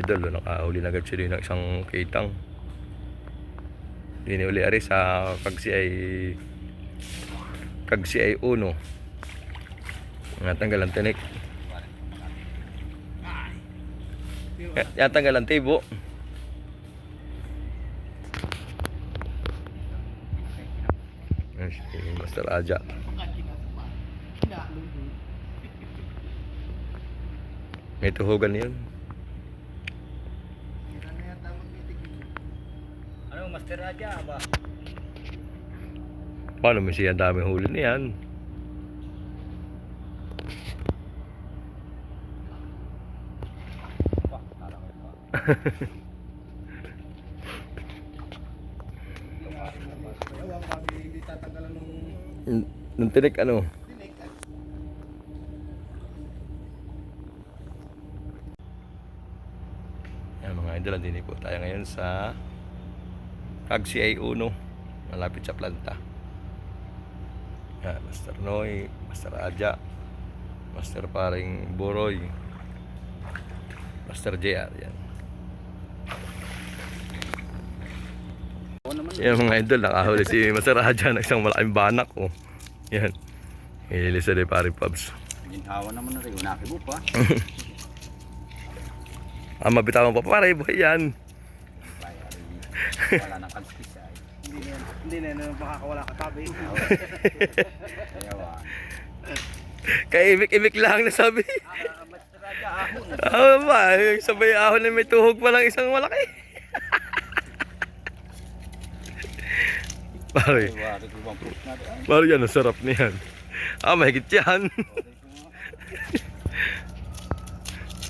idol. Nakahuli na agad siya ng isang kitang. Dini uli ari sa kagsi ay uno. Natanggal ang tinik. Natanggal ang tibo. Master Aja. May tuhugan yun. Ano, Master Aja ba? Paano may siya daming huli niyan? Nung tinik ano? Yan mga idol, din po tayo ngayon sa Kagsi Uno, malapit sa planta. Yan, Master Noy, Master Aja, Master Paring Boroy, Master JR, yan. Yan mga idol, nakahuli si Master Aja ng isang malaking banak. Oh. Yan, ililisa ni Paring Pabs. Ginhawa naman na rin, unakibo pa. Mabitawan pa pare, buhay yan. Wala nang kalskis ay. Hindi na makakawala ka tabi. Kaya imik-imik lang na sabi. Master Aja, ahon. Ba, sabay ahon na may tuhog pa lang isang malaki. Pare, pare yan, ang sarap niyan. Mahigit yan.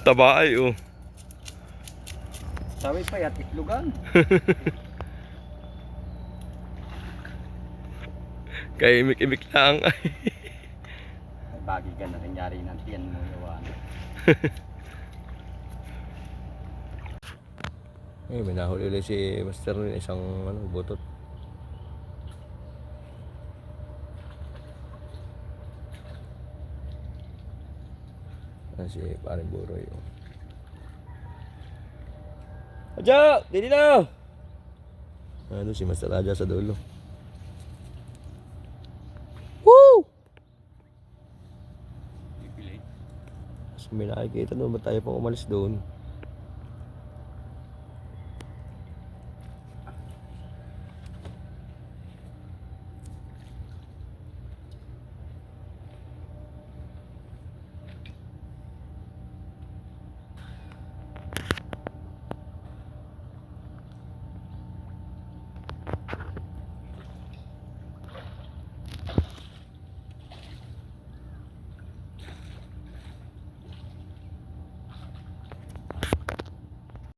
Taba ay, oh. Sabi pa yat itlugan. Kaya imik-imik lang. Bagi ka na nangyari ng tiyan mo yawan. May nahuli ulit si Master ng isang butot. Si Paring Boroy. Aja! Dili na! Ano si Master Aja sa dulo. Woo! Mas may nakikita doon. Ba't tayo pang umalis doon?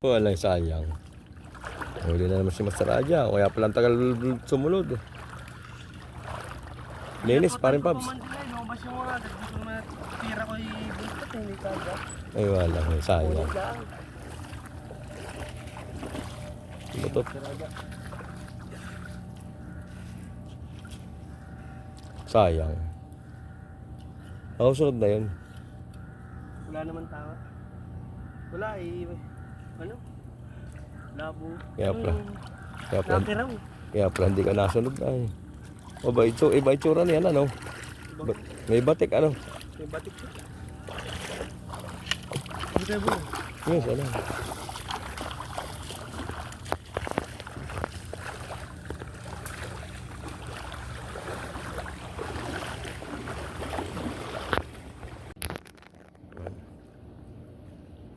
Walang sayang. Huli na naman si Master Aja. Kaya palang tagal sumunod. Linis, Paring Pabs. Ay wala, sayang. Butot. Sayang. Ako sunod na yun. Wala naman tama. Wala ano? Labo. Kaya Laki raw. hindi ka nasunod ay. O ba iba itsura niyan ano? May batik ano? May batik siya. Hindi tayo buo. Yes, ano?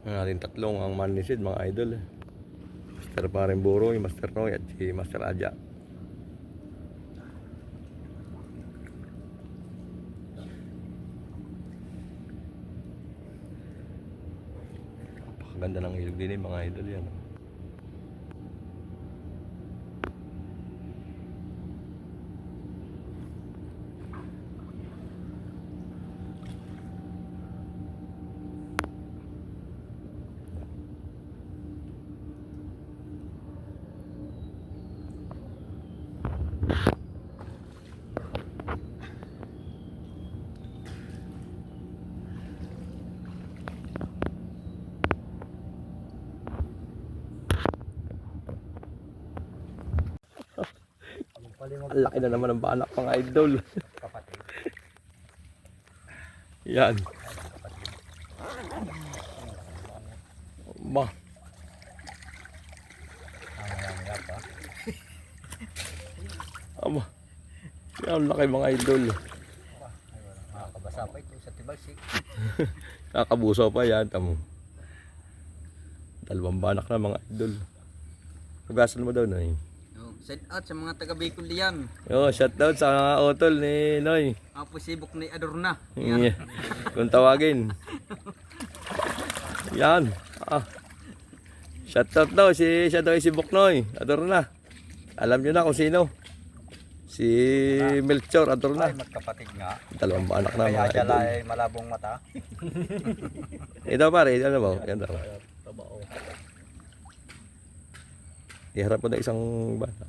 Ang ating tatlong ang manisid mga idol. Master Paring Boroy, Master Noy at si Master Aja. Napakaganda ng ilog din mga idol yan. Ang laki na naman ng banak mga idol. Kapatid. Yan. Ba. Mamaya pa. Aba. Yan, laki mga idol. Makakabasa pa ito sa tibalsik. Kakabuso pa yan. Tamo. Dalawang banak na mga idol. Hugasan mo daw na eh. Send out sa mga taga Bicol diyan. Yo, shoutout sa mga utol ni Noy. Apo sibok ni Adorna. Yeah. Kung tawagin. Yan. Shoutout daw siya daw si Buknoy. Adorna. Alam niyo na kung sino. Si Melchor Adorna. Ay, magkapatid nga. Dalawang anak na Kaya mga siya idol. ay malabong mata. Ito pare, ano ba? Yan daw. Tabao. Iharap mo na isang bata.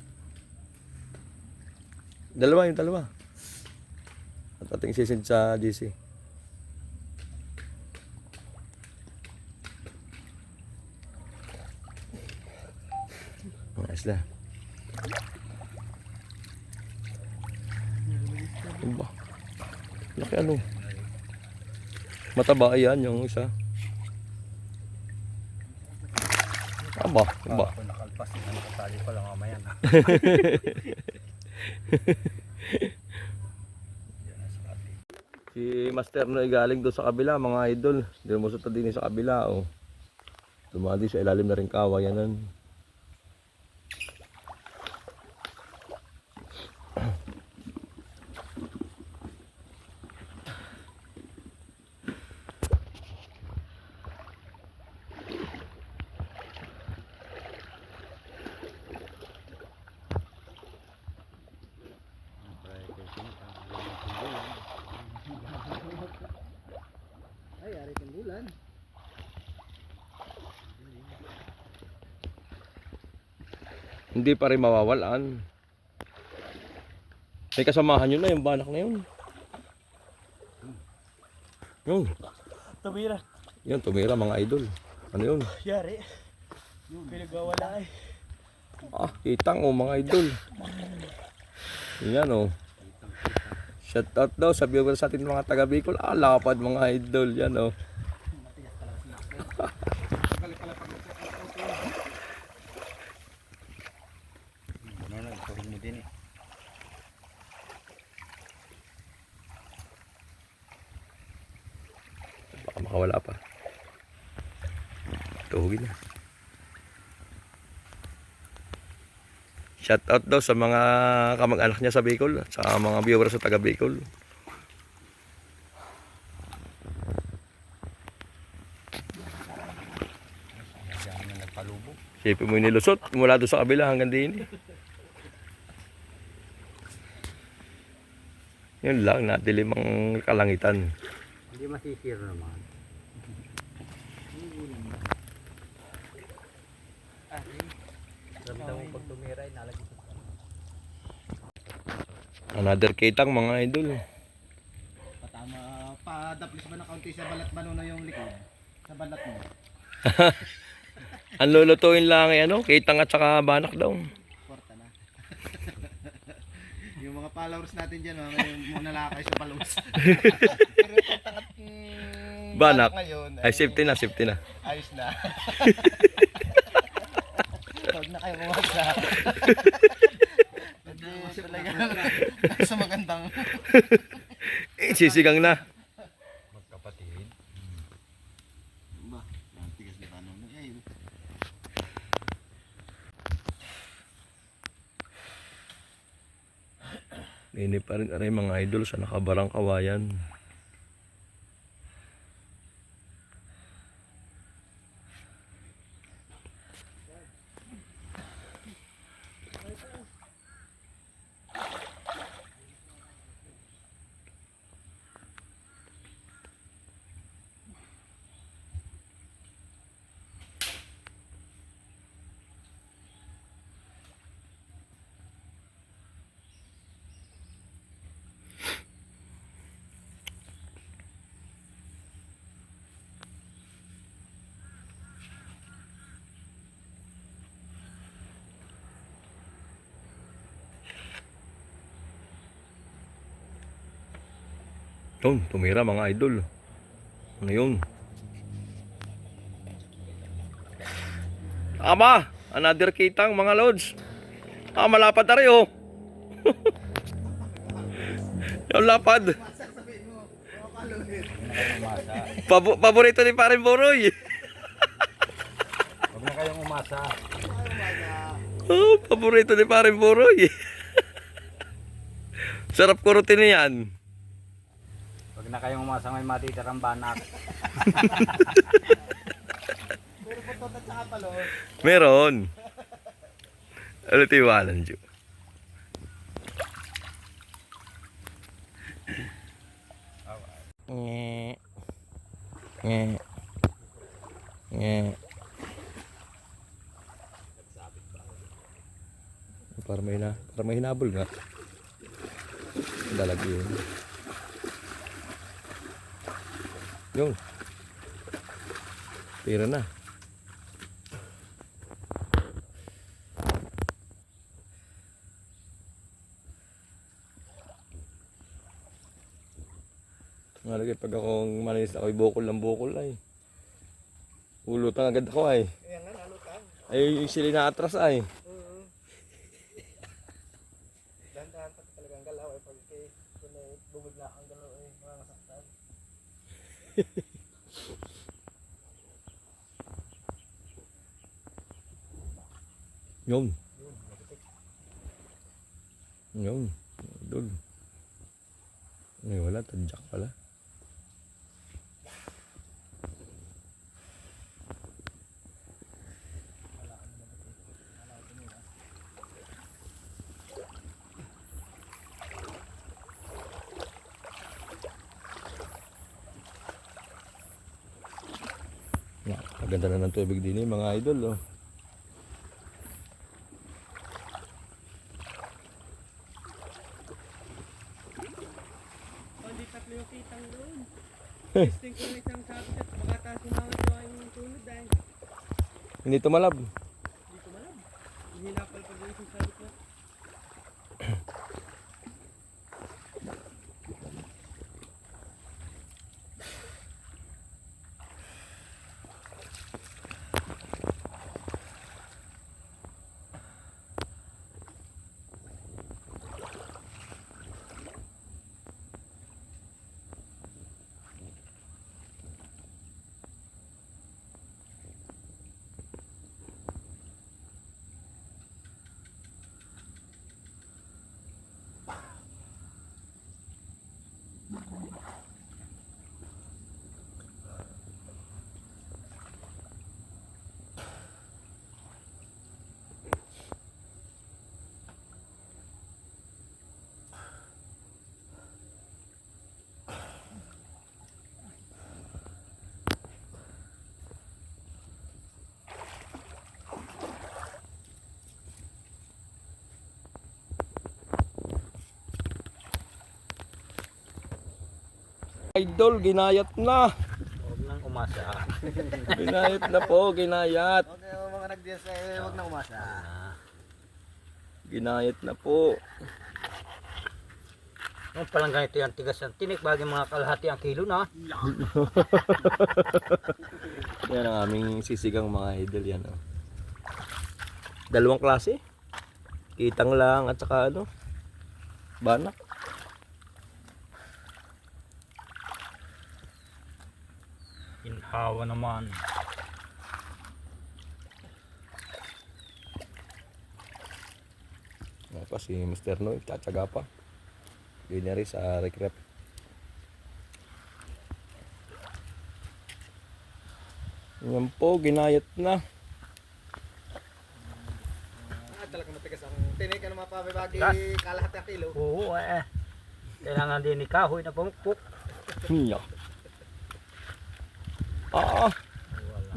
Dalawa yung dalawa. At ating sisid sa GC. Ayos na. Ano ba? Laki ano? Mataba yan yung isa. Aba, aba. Ako nakalpas, nakatali pa lang mamaya. Si Master Noy galing doon sa kabila mga idol. Lumusot na din sa kabila oh. Dumadi sa ilalim na rin kawayanan. Ay, ari kang bulan. Hindi pa rin mawawalan. May kasamahan yun na yung banak na yun. Yun. Tumira. Yun, tumira mga idol. Ano yun? Yari. Pinagawala eh. Kitang oh mga idol. Yan oh. Shout out daw sa viewers sa atin mga taga Bicol. Lapad mga idol. Yan oh. Ano na, ituhin mo din eh. Baka makawala pa. Tuhugin na. Shout out daw sa mga kamag-anak niya sa Bicol at sa mga viewers sa taga Bicol. Diyan na nagpalubo. Siyempre mo yung nilusot mula doon sa kabila hanggang din. Yun lang, nadilim ang kalangitan. Hindi masisira naman. Ramdam mo pag tumira ay nalagay sa Another kitang mga idol. Patama, padaplis ba na kaunti sa balat ba na yung likod? Sa balat mo. Ang lulutuin lang ay ano, kitang at saka banak daw. Porta na. Yung mga followers natin dyan, ngayon muna lakay sa palos. Pero itong tangat Banak. ngayon, Ay safety na, safety na. ayos na. Huwag na kayo umasa. Hindi talaga sa magandang. Sisigang na. magkapatid. Ba, ang tigas na tanong na. Ay, Nini pa rin aray mga idol sa nakabarang kawayan. Yun, tumira mga idol. Ano yun? Ama! Another kitang mga lods. Malapad na rin oh. Yung lapad. Paborito ni Paring Boroy. Huwag na kayong umasa. Oh, paborito ni Paring Boroy. Sarap kurutin yan. Huwag na kayong umasa may matitirang banak. Pero putot at saka palo. Meron. Ano tiwalan, Ju? Nge. Nge. Nge. Para may hinabol nga. Dalag yun. Yung. Tira na. Malagay pag akong malis ako'y bukol ng bukol ay. Ulutang agad ako ay. Kaya nga, nalutang. Ay sila na atras ay. Dahan-dahan pa talagang galaw ay pag bumigla ang galaw ay makakasaktan. Yun. Yun. Dul. Ay wala, tadyak pala. Maganda na ng tubig din mga idol oh. Hindi tatlo yung kitang doon. Testing ko na isang sabit at makataas yung mga ito yung tunod dahil Hindi tumalab. hindi ko malab. Hinapal pag yung isang sabit na. Idol, ginayat na. Huwag nang umasa. Ginayat na po, ginayat. Okay, mga nag-DS huwag na umasa. Ginayat na po. Nung palang ganito yung tigas ng tinik, bagay mga kalahati ang kilo na. Yan ang aming sisigang mga idol yan. Oh. Dalawang klase. Kitang lang at saka ano, banak. Inhawa naman. Nga pa si Mr. Noy, tsatsaga pa. Binari sa recrep. Yan po, ginayat na. Talagang matigas ang tinik na mapabibagi Gas. kalahati ang kilo. Oo eh. Kailangan din ni kahoy na pumukpok. Hiya.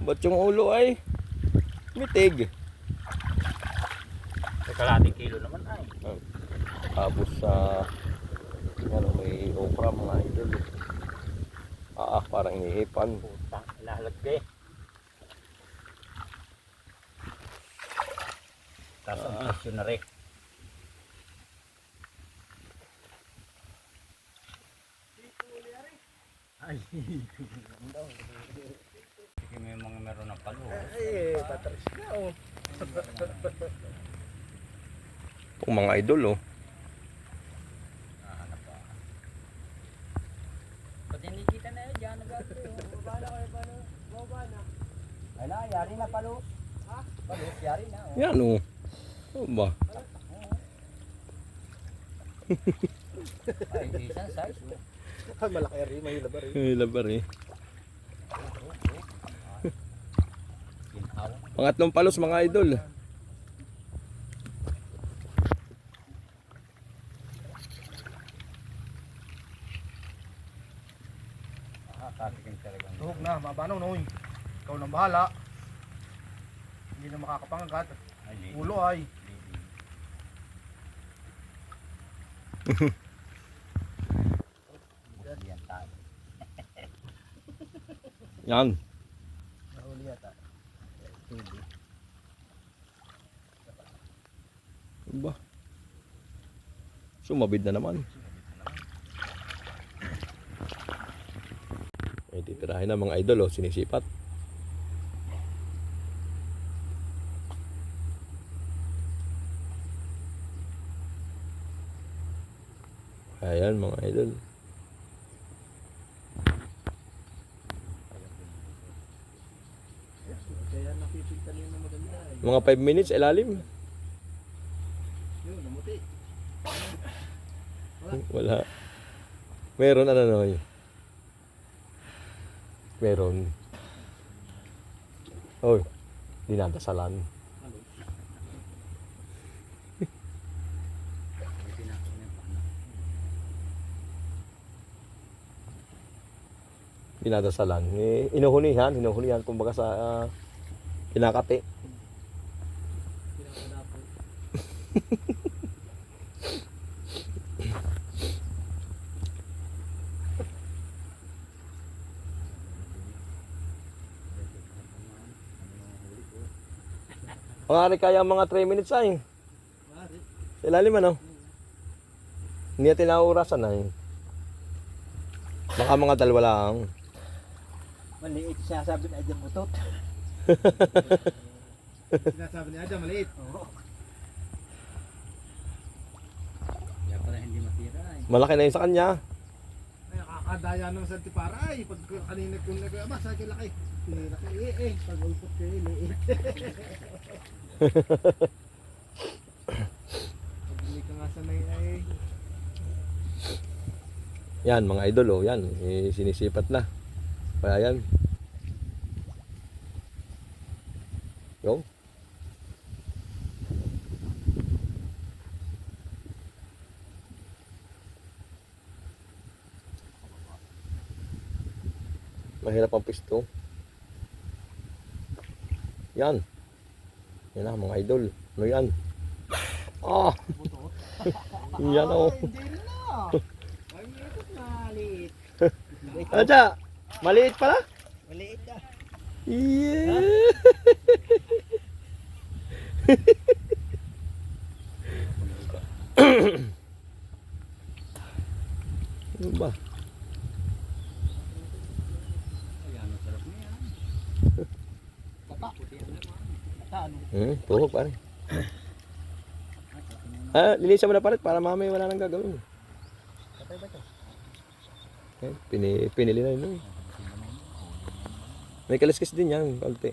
Ba't yung ulo ay mitig? May kalahating kilo naman ay. Tapos sa ano, may okra mga idol. Parang iniipan. Putang inahalagay. Tapos ang presyo na rin. Ay, sige may mga meron ng palo. Ay, patras ka oh. Pong mga idol oh. Nahanap pa. Pati nakikita na yun, dyan nag-agto. Babala kayo palo. Babala. Wala, yari na palo. Ha? Palo, yari na. Oh. Yan oh. Ano ba? Ay, decent size. Oh. Malaki rin, mahilab rin. Ay, labar eh. Ginahaw. Pangatlong palos mga idol. Katikin talagang. Tuhog na, mabanaw noy. Ikaw nang bahala. Hindi na makakapangagat. Ay, di. Ulo ay. Yan tayo. Yan. Nahuli yata. Ano ba? Sumabid na naman. Ay, titirahin na mga idol oh, sinisipat. Ayan mga idol. Kaya napipigtan yun ng maganda eh. Mga 5 minutes ilalim. Yun, namuti. Wala. Meron ano no. Meron. Oy, dinadasalan. Dinadasalan. Eh, hinuhunihan kumbaga sa kinakati. Pangari kaya mga 3 minutes ay. Sa ilalim ano? Hindi natin nauurasan ay. Baka mga dalawa lang. Maliit siya sabi na dyan butot. Sinasabi niya dyan, maliit. Oo. Kaya pala hindi matira eh. Malaki na yun sa kanya. Ay, nakakadaya ng santipara ay. Pag kanina kung nag-ama, sa akin laki. Pinilaki eh. Pag ulpot ko eh, liit. Pag hindi ka nga sanay ay. Yan mga idol oh, yan. Eh, sinisipat na. Kaya yan. Yo. Mahirap ang pisto. Yan. Yan na mga idol. Ano yan? Ah! Yan oh. Hindi na. Ay, ikot na, liit. Aja, maliit pala? Maliit na. Yeah. Ano ba? Ayan, ang sarap niya. Tata. Tata, ano? Tuhog pare. Linisan mo na pare para mamaya wala nang gagawin. Patay ba ito? Pinili na yun. May kaliskis din yan, kaunti.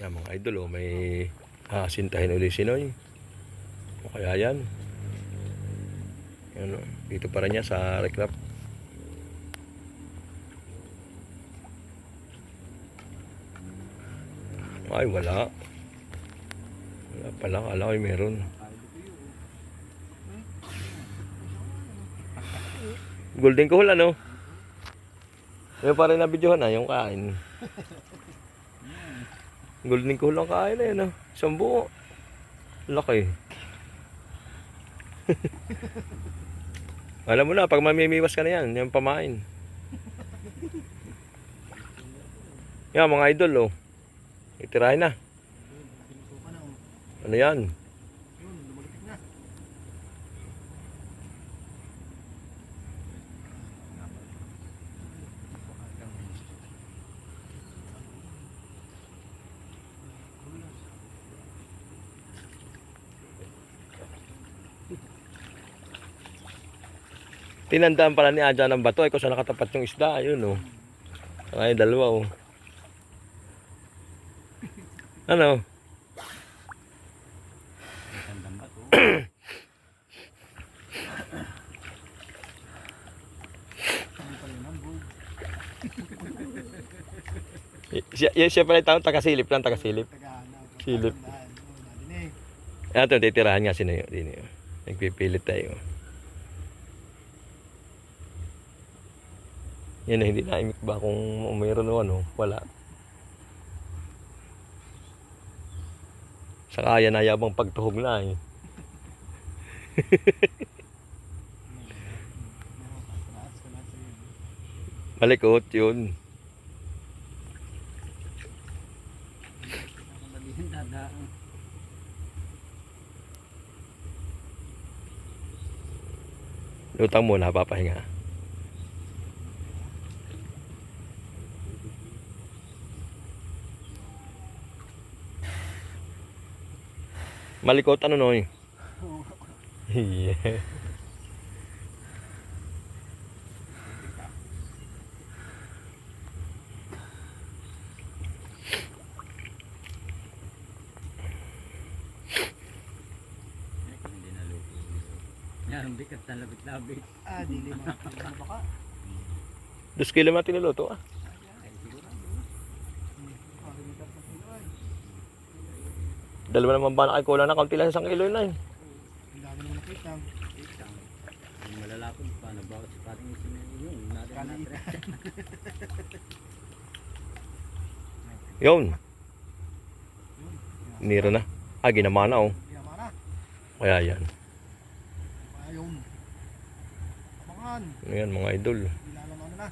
Yan mga idol, oh, may sintahin uli si Noy. O kaya yan. Yan, oh, dito pa rin niya sa recrap. Ay, wala. Wala pala, kala ko'y meron. Golden Kuhol ano? Yung pa rin na videohan na yung kain. Golden Kuhol ang kain na yun. Isang buo. Laki. Alam mo na, pag mamimiwas ka na yan, yung pamain. Yan mga idol oh. Itirahin na. Ano yan? Yun, lumalitik na. Tinandaan pala ni Adja ng bato. Ay, kung saan nakatapat yung isda. Ayun, oh. Ay, dalawa, oh. Ano? Matandang ba to? Siya pala yung tao, tagasilip lang, tagasilip. Silip. Ito, titirahan nga sino yun. Nagpipilit tayo. Yan na, hindi naimik ba kung mayroon o ano, wala. Saka yan na yabang pagtuhog na eh. Malikot yun. Lutang muna, papahinga. Malikot ano noy? Yeah. Hindi na luto. Yan, bigat na labit-labit. Dili mo. Baka. 2 kilo na tinuluto ah. Ay, sigurado. Dalawa naman ba nakikulang na kaunti lang 1 kilo na eh. Ang dami mo nakita. Isang. Yung malalapod pa, nabawas sa paring isin na yun. Yun. Nira na. Ginama na oh. Ginama na. Kaya yan. Ayun. Abangan. Ayan mga idol. Ilalaman na.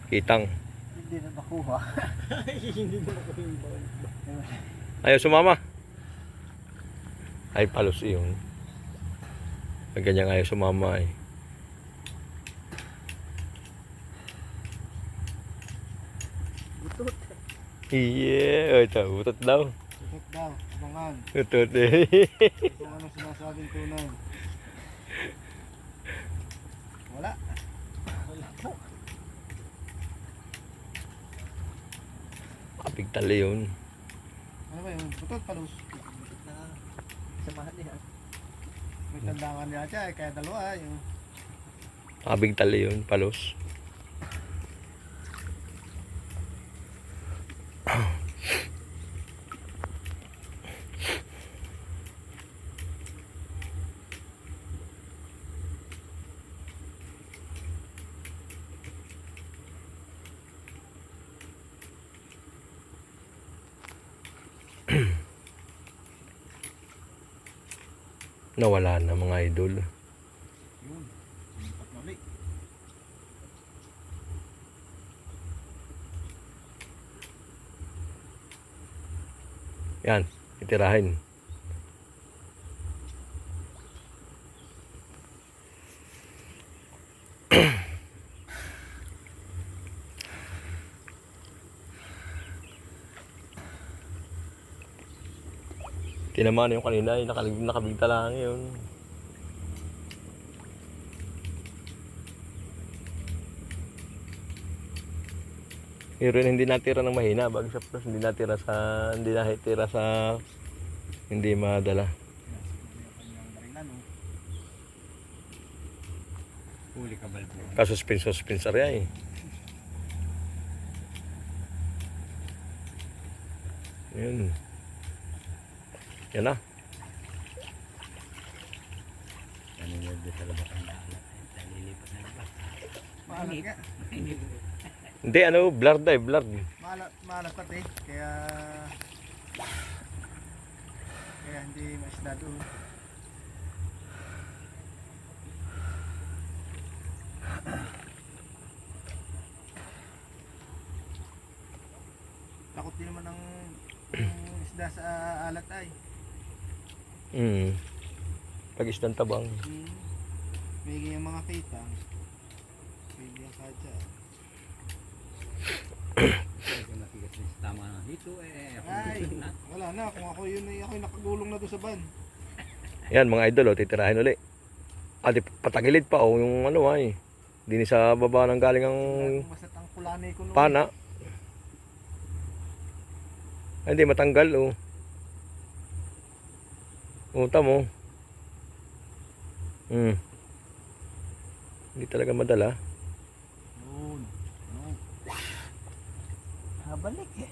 Kitang. Hindi na makuha. Hindi na makuha yung bawal. Ayaw sumama. Ay palos yun. Ganyan ayaw sumama eh. Butot. Iya, ito, utot daw. Butot daw. Abangan. Utot eh. Kung ano sinasabing tunay. Wala. Wala po. Kapig tali yun. Ano ba yun? Butot palos. Butot na. Samahan niya. May tandangan niya siya kaya dalawa yung. Kapig tali yun, palos. Nawala na mga idol. Yun. Simpat na ulit. Yan, itirahin. Tinamaan yung kanina, nakabigta lang yun. Pero hindi natira ng mahina, bagay sa plus, hindi natira sa hindi madala. Huli ka balbo. Kasuspin sarya eh. Yun. Yan na. Ano yun doon sa labas ang alat? Nalilipat na labas. Maalat nga. Hindi, ano, blurred eh, blurred. Maalat pati. Kaya hindi maisda doon. Takot din naman ng isda sa alat ay. Pag isdang tabang. May ganyan mga kita. May ganyan kadya. Kung nakigas na sa tama na dito Ay, wala na. Kung ako yun ay ako'y nakagulong na doon sa van. Yan mga idol, oh, titirahin uli. At patagilid pa, oh, yung ano ay. Dini sa baba ng galing ang Masat ang kulanay ko noon. pana. Ay, hindi matanggal, oh. Unta mo. Hindi talaga madala. Yun. Habalik eh.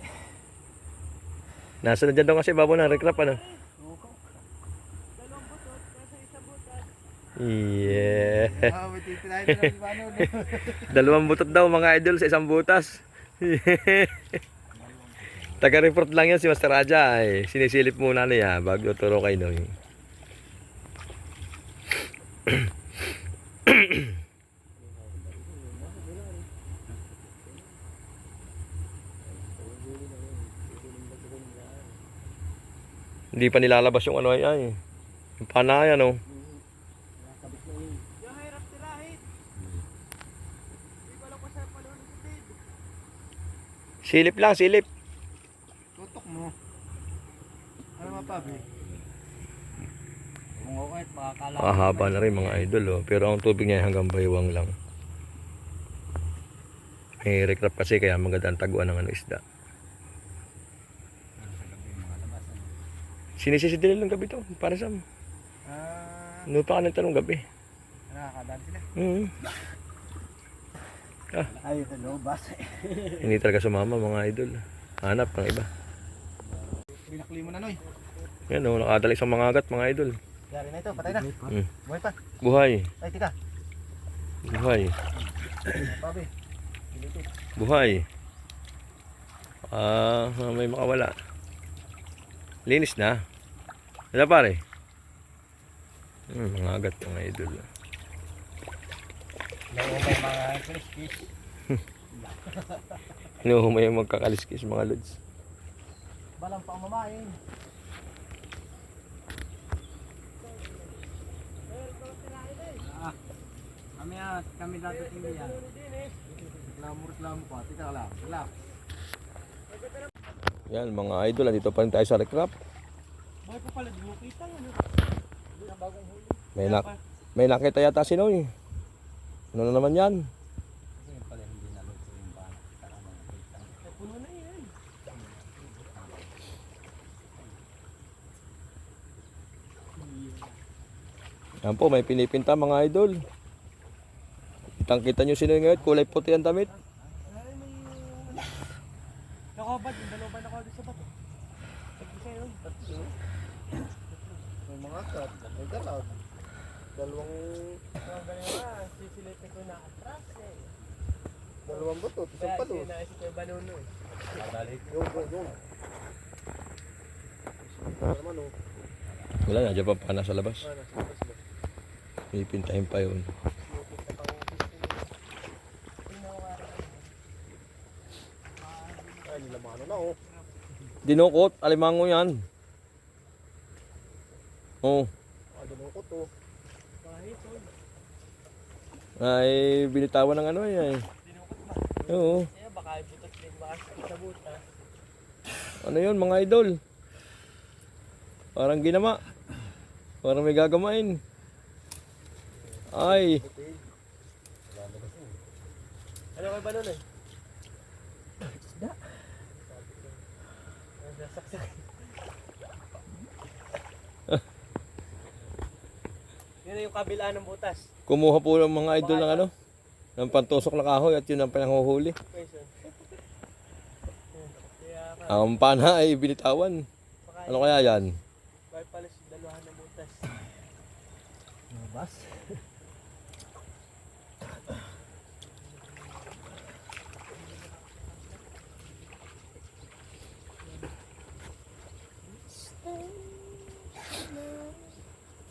Nasa na dyan daw kasi babaw ng recrap, ano? Yeah. May titirahin na lang paano. Dalawang butot daw mga idol sa isang butas. Taga-report lang yan si Master Raja. Ay, sinisilip muna niya bago turo kay Noy. Hindi pa nilalabas yung ano ay. Yung pana yan, oh. Silip lang, silip. Tutok mo. Ano mapabi? Kung okay, makakala. Mahaba na rin mga idol, oh. Pero ang tubig niya hanggang baywang lang. May recrap kasi kaya maganda ang taguan ng ano isda. Sinisisi din ng gabi to. Para sa ano pa ka nagtanong gabi? Nakakadaan sila. Ay, hello, bas. Hindi talaga sumama mga idol. Hanap ng iba. Binakli mo na Noy. Yan, oh, nakadala isang mga agat mga idol. Yari na ito, patay na. Buhay pa. Buhay. Ay, tika. Buhay. Pabi. Buhay. May makawala. Linis na. Wala pare. Mga agat mga idol. May mga fish. Hinuhumay yung magkakaliskis mga lods. Balang pa ang mamain. Kami dadating niya. Reklamo pa. Tika lang. Relax. Yan mga idol, andito pa rin tayo sa recrap. Boy pa pala, di mo kita ano. Bagong huli. May nakita yata si Noy. Ano na naman yan? Kasi pala hindi nalog sa yung bana. Puno na yan. Yan po, may pinipinta mga idol. Kitang-kita nyo si Noy ngayon, kulay puti ang damit. Ay, may nakabad, yung dalawa ba nakabad sa bato? Sige sa'yo, tatlo. May mga kat. May galag. Dalawang Sisilipin ko na atras eh. dalawang butot. Isang Kaya palos. sinaisip ko yung banuno eh. Babalik. Yung. Naman oh. Wala na, dyan pa nasa labas. Ano, sa labas ba? Pinipintahin pa yun. Ay, nilamano na oh. Dinukot, alimango yan. Oh, Ano mo ko to? ay binitawan ng ano ay. Oo. Kaya baka butot din, baka sa buta. Ano yun mga idol? Parang ginama. Parang may gagamain. Ay, Ano kayo banuno eh? Isda. Saksak. Yun yung kabila ng butas. kumuha po ng mga idol ng ano, ng pantusok na kahoy at yun ang pinanghuhuli. Kaya Ang pana ay binitawan. Ano kaya yan? Bakit pala si dalawahan ng butas? Bas.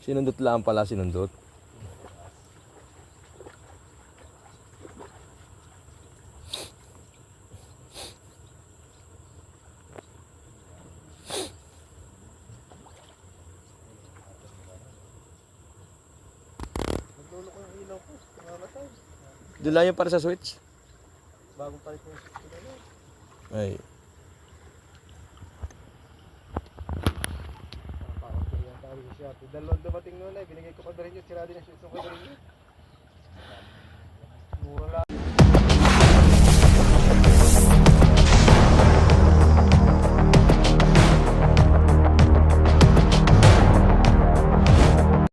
Sinundot lang pala, sinundot. Naglulo ko yung ilaw ko. Nangamatay. Doon lang yung para sa switch. Bagong palit ko yung sila na. Ay, Parang kaya tayo siya. Swerte. Dalawang dumating noon ay binigay ko pa rin yung sira din ang shoes ko rin yun.